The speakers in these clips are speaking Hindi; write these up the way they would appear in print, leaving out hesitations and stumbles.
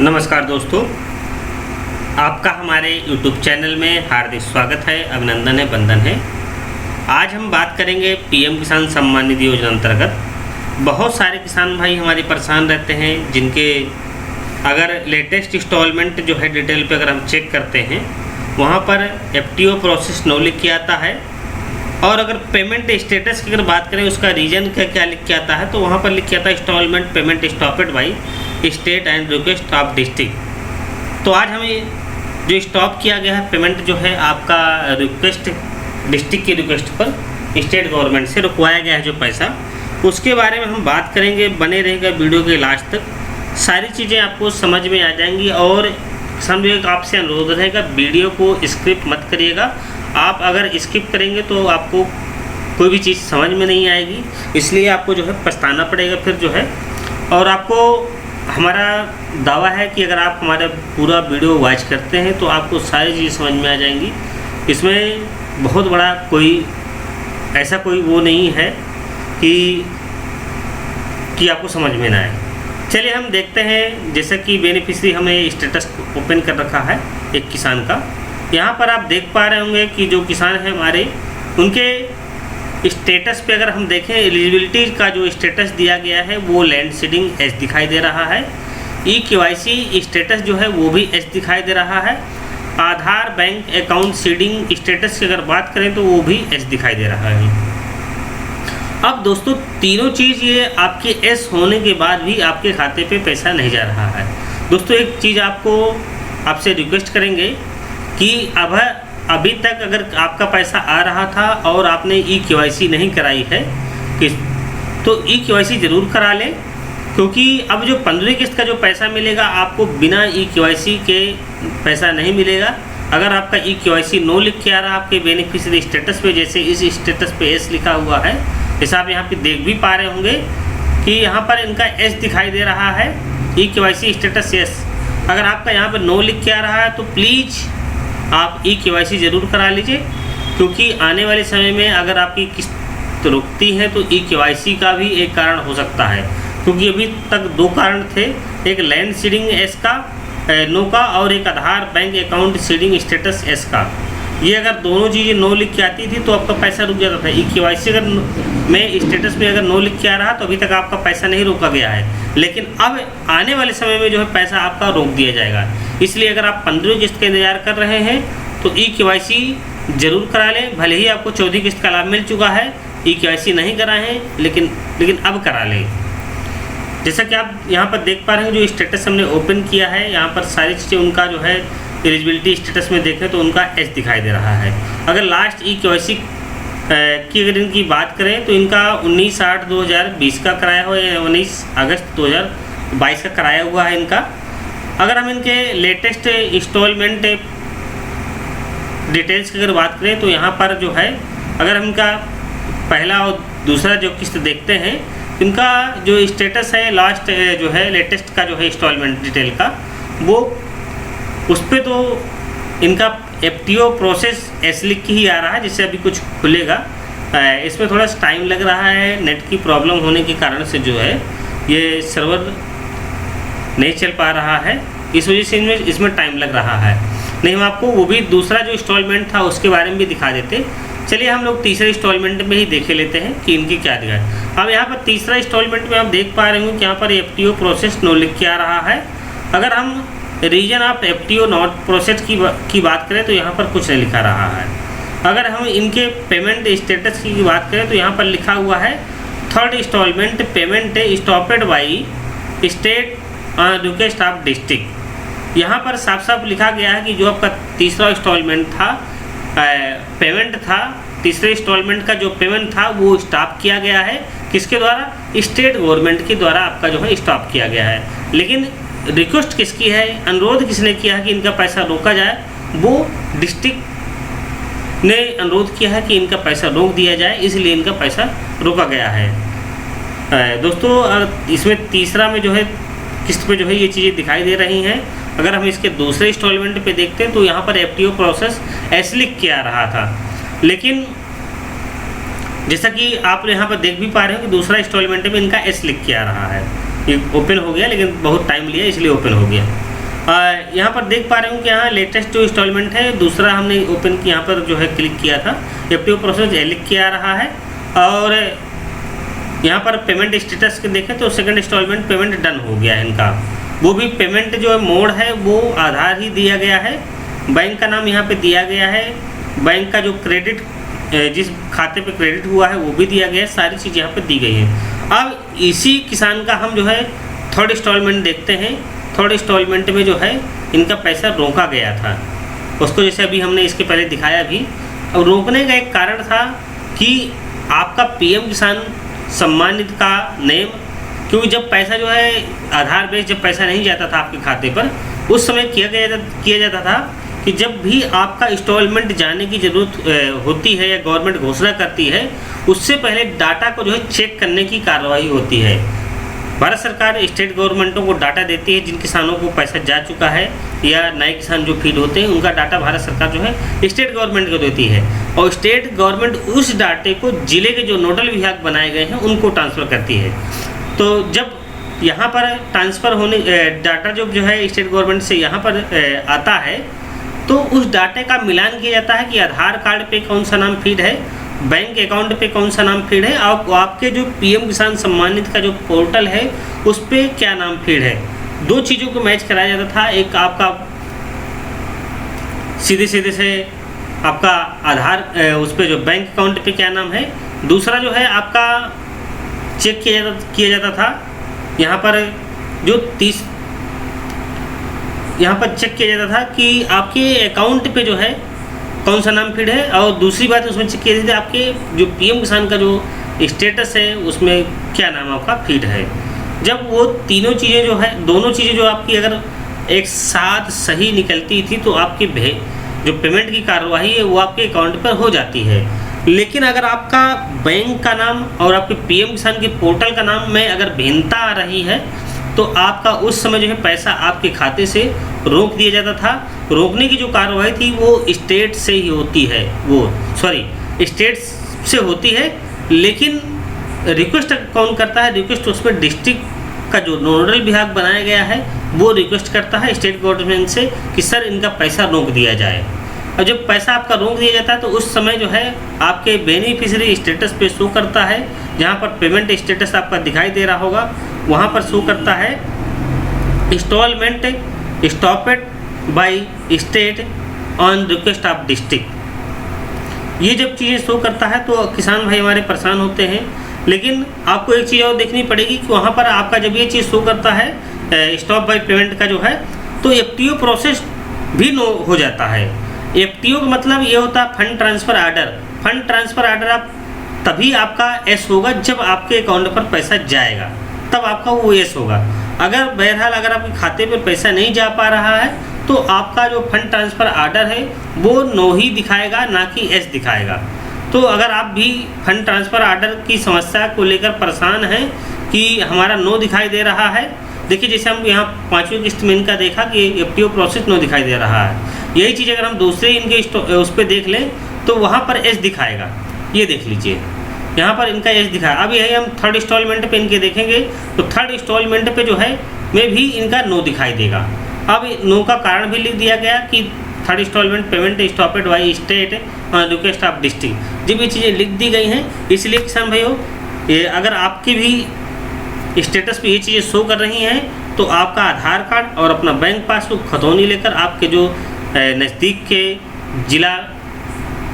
नमस्कार दोस्तों, आपका हमारे YouTube चैनल में हार्दिक स्वागत है, अभिनंदन है, वंदन है। आज हम बात करेंगे पीएम किसान सम्मान निधि योजना अंतर्गत बहुत सारे किसान भाई हमारे परेशान रहते हैं, जिनके अगर लेटेस्ट इंस्टॉलमेंट जो है डिटेल पे अगर हम चेक करते हैं वहाँ पर FTO प्रोसेस नो लिख के आता है, और अगर पेमेंट स्टेटस की अगर बात करें उसका रीजन क्या लिख के आता है तो वहाँ पर लिख के आता है instalment payment stopped by state and request of district. तो आज हमें जो स्टॉप किया गया है पेमेंट जो है आपका रिक्वेस्ट डिस्ट्रिक्ट की रिक्वेस्ट पर स्टेट गवर्नमेंट से रुकवाया गया है जो पैसा, उसके बारे में हम बात करेंगे। बने रहेगा वीडियो के लास्ट तक, सारी चीज़ें आपको समझ में आ जाएंगी। और समझो एक आपसे अनुरोध रहेगा, वीडियो को स्किप मत करिएगा। आप अगर स्किप करेंगे तो आपको कोई भी चीज़ समझ में नहीं आएगी, इसलिए आपको जो है पछताना पड़ेगा फिर जो है। और आपको हमारा दावा है कि अगर आप हमारा पूरा वीडियो वॉच करते हैं तो आपको सारी चीज़ें समझ में आ जाएंगी। इसमें बहुत बड़ा कोई ऐसा कोई वो नहीं है कि आपको समझ में ना आए। चलिए हम देखते हैं। जैसे कि बेनिफिशियरी हमें स्टेटस ओपन कर रखा है एक किसान का। यहाँ पर आप देख पा रहे होंगे कि जो किसान है हमारे, उनके स्टेटस पे अगर हम देखें एलिजिबिलिटी का जो स्टेटस दिया गया है वो लैंड सीडिंग एस दिखाई दे रहा है। KYC स्टेटस जो है वो भी एस दिखाई दे रहा है। आधार बैंक अकाउंट सीडिंग स्टेटस की अगर बात करें तो वो भी एस दिखाई दे रहा है। अब दोस्तों तीनों चीज़ ये आपके एस होने के बाद भी आपके खाते पे पैसा नहीं जा रहा है। दोस्तों एक चीज़ आपसे रिक्वेस्ट करेंगे कि अभी तक अगर आपका पैसा आ रहा था और आपने KYC नहीं कराई है तो KYC ज़रूर करा लें, क्योंकि अब जो 15वीं किस्त का जो पैसा मिलेगा आपको बिना KYC के पैसा नहीं मिलेगा। अगर आपका KYC नो लिख के आ रहा है आपके बेनिफिशियरी स्टेटस पे, जैसे इस स्टेटस पे एस लिखा हुआ है, जैसा आप यहाँ पे देख भी पा रहे होंगे कि यहाँ पर इनका एस दिखाई दे रहा है, KYC स्टेटस एस। अगर आपका यहाँ पर नो लिख के आ रहा है तो प्लीज़ आप KYC ज़रूर करा लीजिए, क्योंकि आने वाले समय में अगर आपकी किस्त रुकती है तो KYC का भी एक कारण हो सकता है। क्योंकि अभी तक दो कारण थे, एक लैंड सीडिंग एस का नो का और एक Aadhaar bank account seeding status yes का। ये अगर दोनों चीज़ें नो लिख के आती थी तो आपका पैसा रुक जाता था। KYC अगर में स्टेटस में अगर नो लिख के आ रहा तो अभी तक आपका पैसा नहीं रोका गया है, लेकिन अब आने वाले समय में जो है पैसा आपका रोक दिया जाएगा। इसलिए अगर आप 15वीं किस्त का इंतजार कर रहे हैं तो KYC ज़रूर करा लें। भले ही आपको 14वीं किस्त का लाभ मिल चुका है, KYC नहीं कराए हैं, लेकिन अब करा लें। जैसा कि आप यहाँ पर देख पा रहे हैं जो स्टेटस हमने ओपन किया है, यहाँ पर सारी चीज़ें उनका जो है एलिजिबिलिटी स्टेटस में देखें तो उनका एस दिखाई दे रहा है। अगर लास्ट KYC की अगर इनकी बात करें तो इनका 19/8/2020 का कराया हुआ है, 19 अगस्त 2022 का कराया हुआ है इनका। अगर हम इनके लेटेस्ट इंस्टॉलमेंट डिटेल्स की अगर बात करें तो यहाँ पर जो है अगर हम इनका पहला और दूसरा जो किस्त देखते हैं, इनका जो स्टेटस है लास्ट जो है लेटेस्ट का जो है इंस्टॉलमेंट डिटेल का, वो उस पर तो इनका FTO प्रोसेस एस लिख के ही आ रहा है, जिससे अभी कुछ खुलेगा। इसमें थोड़ा सा टाइम लग रहा है, नेट की प्रॉब्लम होने के कारण से जो है ये सर्वर नहीं चल पा रहा है, इस वजह से इसमें टाइम लग रहा है। नहीं हम आपको वो भी दूसरा जो इंस्टॉलमेंट था उसके बारे में भी दिखा देते। चलिए हम लोग तीसरे इंस्टॉलमेंट में ही देखे लेते हैं कि इनकी क्या दिखा है। अब यहाँ पर तीसरा इंस्टॉलमेंट में आप देख पा रहे हो कि यहाँ पर FTO प्रोसेस नो लिख के आ रहा है। अगर हम reason of FTO not process की बात करें तो यहाँ पर कुछ नहीं लिखा रहा है। अगर हम इनके पेमेंट स्टेटस की बात करें तो यहाँ पर लिखा हुआ है third instalment payment stopped by state request of district. यहाँ पर साफ साफ लिखा गया है कि जो आपका तीसरा इंस्टॉलमेंट था पेमेंट था, तीसरे इंस्टॉलमेंट का जो पेमेंट था वो स्टॉप किया गया है। किसके द्वारा? स्टेट गवर्नमेंट के द्वारा आपका जो है स्टॉप किया गया है। लेकिन रिक्वेस्ट किसकी है, अनुरोध किसने किया है कि इनका पैसा रोका जाए? वो डिस्ट्रिक्ट ने अनुरोध किया है कि इनका पैसा रोक दिया जाए, इसलिए इनका पैसा रोका गया है। दोस्तों इसमें तीसरा में जो है किस्त पे जो है ये चीज़ें दिखाई दे रही हैं। अगर हम इसके दूसरे इंस्टॉलमेंट पे देखते हैं तो यहाँ पर FTO प्रोसेस एस लिख के आ रहा था, लेकिन जैसा कि आप यहाँ पर देख भी पा रहे हो कि दूसरा इंस्टॉलमेंट में इनका एस लिख के आ रहा है। ये ओपन हो गया, लेकिन बहुत टाइम लिया इसलिए ओपन हो गया। यहाँ पर देख पा रहे हूँ कि यहाँ लेटेस्ट जो इंस्टॉलमेंट है दूसरा हमने ओपन किया, यहाँ पर जो है क्लिक किया था, एफटीओ प्रोसेस लिख के आ रहा है। और यहाँ पर पेमेंट स्टेटस के देखें तो सेकंड इंस्टॉलमेंट पेमेंट डन हो गया है इनका। वो भी पेमेंट जो मोड है वो आधार ही दिया गया है, बैंक का नाम यहाँ पे दिया गया है, बैंक का जो क्रेडिट जिस खाते पे क्रेडिट हुआ है वो भी दिया गया है, सारी चीज़ यहाँ पे दी गई है। अब इसी किसान का हम जो है थर्ड इंस्टॉलमेंट देखते हैं। थर्ड इंस्टॉलमेंट में जो है इनका पैसा रोका गया था, उसको जैसे अभी हमने इसके पहले दिखाया भी। अब रोकने का एक कारण था कि आपका पीएम किसान सम्मान निधि का नेम, क्योंकि जब पैसा जो है आधार बेस्ड जब पैसा नहीं जाता था आपके खाते पर, उस समय किया जाता था कि जब भी आपका इंस्टॉलमेंट जाने की ज़रूरत होती है या गवर्नमेंट घोषणा करती है, उससे पहले डाटा को जो है चेक करने की कार्रवाई होती है। भारत सरकार स्टेट गवर्नमेंटों को डाटा देती है, जिन किसानों को पैसा जा चुका है या नए किसान जो फीड होते हैं उनका डाटा भारत सरकार जो है स्टेट गवर्नमेंट को देती है, और स्टेट गवर्नमेंट उस डाटे को जिले के जो नोडल विभाग बनाए गए हैं उनको ट्रांसफ़र करती है। तो जब यहाँ पर ट्रांसफ़र होने डाटा जो है स्टेट गवर्नमेंट से यहाँ पर आता है, तो उस डाटे का मिलान किया जाता है कि आधार कार्ड पे कौन सा नाम फीड है, बैंक अकाउंट पे कौन सा नाम फीड है, और आपके जो पीएम किसान सम्मान निधि का जो पोर्टल है उस पर क्या नाम फीड है। दो चीज़ों को मैच कराया जाता था। एक आपका सीधे से आपका आधार उस पर जो बैंक अकाउंट पे क्या नाम है, दूसरा जो है आपका चेक किया जाता था यहाँ पर जो यहाँ पर चेक किया जाता था कि आपके अकाउंट पे जो है कौन सा नाम फीड है, और दूसरी बात उसमें चेक किया जाता है आपके जो पीएम किसान का जो स्टेटस है उसमें क्या नाम आपका फीड है। जब वो तीनों चीज़ें जो है, दोनों चीज़ें जो आपकी अगर एक साथ सही निकलती थी तो आपकी जो पेमेंट की कार्रवाई है वो आपके अकाउंट पर हो जाती है। लेकिन अगर आपका बैंक का नाम और आपके पीएम किसान के पोर्टल का नाम में अगर भिन्नता आ रही है तो आपका उस समय जो है पैसा आपके खाते से रोक दिया जाता था। रोकने की जो कार्रवाई थी वो स्टेट से ही होती है, स्टेट से होती है, लेकिन रिक्वेस्ट कौन करता है, रिक्वेस्ट उसमें डिस्ट्रिक्ट का जो नोडल विभाग बनाया गया है वो रिक्वेस्ट करता है स्टेट गवर्नमेंट से कि सर इनका पैसा रोक दिया जाए। और जब पैसा आपका रोक दिया जाता है तो उस समय जो है आपके बेनिफिशियरी स्टेटस पे शो करता है, जहाँ पर पेमेंट स्टेटस आपका दिखाई दे रहा होगा वहाँ पर शो करता है instalment stopped by state on request of district. ये जब चीज़ें शो करता है तो किसान भाई हमारे परेशान होते हैं। लेकिन आपको एक चीज़ और देखनी पड़ेगी कि वहाँ पर आपका जब ये चीज़ शो करता है स्टॉप बाय पेमेंट का जो है, तो एफटीओ प्रोसेस भी नो हो जाता है। एफटीओ का मतलब ये होता है fund transfer order. Fund transfer order आप तभी आपका एस होगा जब आपके अकाउंट पर पैसा जाएगा, तब आपका वो एस होगा। अगर बहरहाल अगर आपके खाते पर पैसा नहीं जा पा रहा है तो आपका जो फंड ट्रांसफ़र आर्डर है वो नो ही दिखाएगा, ना कि एस दिखाएगा। तो अगर आप भी फंड ट्रांसफ़र आर्डर की समस्या को लेकर परेशान हैं कि हमारा नो दिखाई दे रहा है, देखिए जैसे हम यहाँ 5वीं किस्त में इनका देखा कि एफटीओ प्रोसेस नो दिखाई दे रहा है। यही चीज़ अगर हम दूसरे इनके उस पर देख लें तो वहाँ पर एस दिखाएगा। ये देख लीजिए यहाँ पर इनका एस दिखाया। अब यही हम थर्ड इंस्टॉलमेंट पे इनके देखेंगे तो थर्ड इंस्टॉलमेंट पे जो है में भी इनका नो दिखाई देगा। अब नो का कारण भी लिख दिया गया कि third instalment payment stopped by state on request of district. जब ये चीज़ें लिख दी गई हैं, इसलिए किसान भाइयों ये अगर आपके भी स्टेटस पे ये चीज़ें शो कर रही हैं तो आपका आधार कार्ड और अपना बैंक पासबुक खतौनी लेकर आपके जो नज़दीक के जिला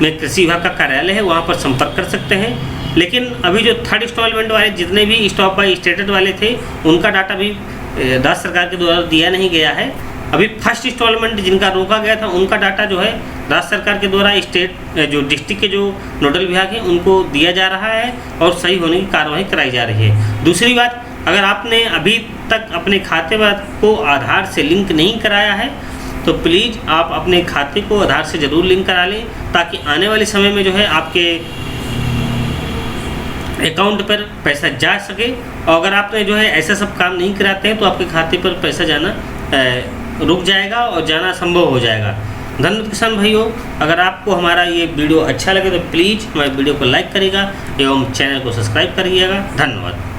में कृषि विभाग का कार्यालय है वहाँ पर संपर्क कर सकते हैं। लेकिन अभी जो थर्ड इंस्टॉलमेंट वाले जितने भी स्टॉप बाय स्टेटेड वाले थे उनका डाटा भी राज्य सरकार के द्वारा दिया नहीं गया है। अभी फर्स्ट इंस्टॉलमेंट जिनका रोका गया था उनका डाटा जो है राज्य सरकार के द्वारा स्टेट जो डिस्ट्रिक्ट के जो नोडल विभाग हैं उनको दिया जा रहा है और सही होने की कार्रवाई कराई जा रही है। दूसरी बात, अगर आपने अभी तक अपने खाते को आधार से लिंक नहीं कराया है तो प्लीज़ आप अपने खाते को आधार से ज़रूर लिंक करा लें, ताकि आने वाले समय में जो है आपके अकाउंट पर पैसा जा सके। और अगर आपने जो है ऐसा सब काम नहीं कराते हैं तो आपके खाते पर पैसा जाना रुक जाएगा और जाना संभव हो जाएगा। धन्यवाद किसान भाइयों। अगर आपको हमारा ये वीडियो अच्छा लगे तो प्लीज़ हमारे वीडियो को लाइक करिएगा एवं चैनल को सब्सक्राइब करिएगा। धन्यवाद।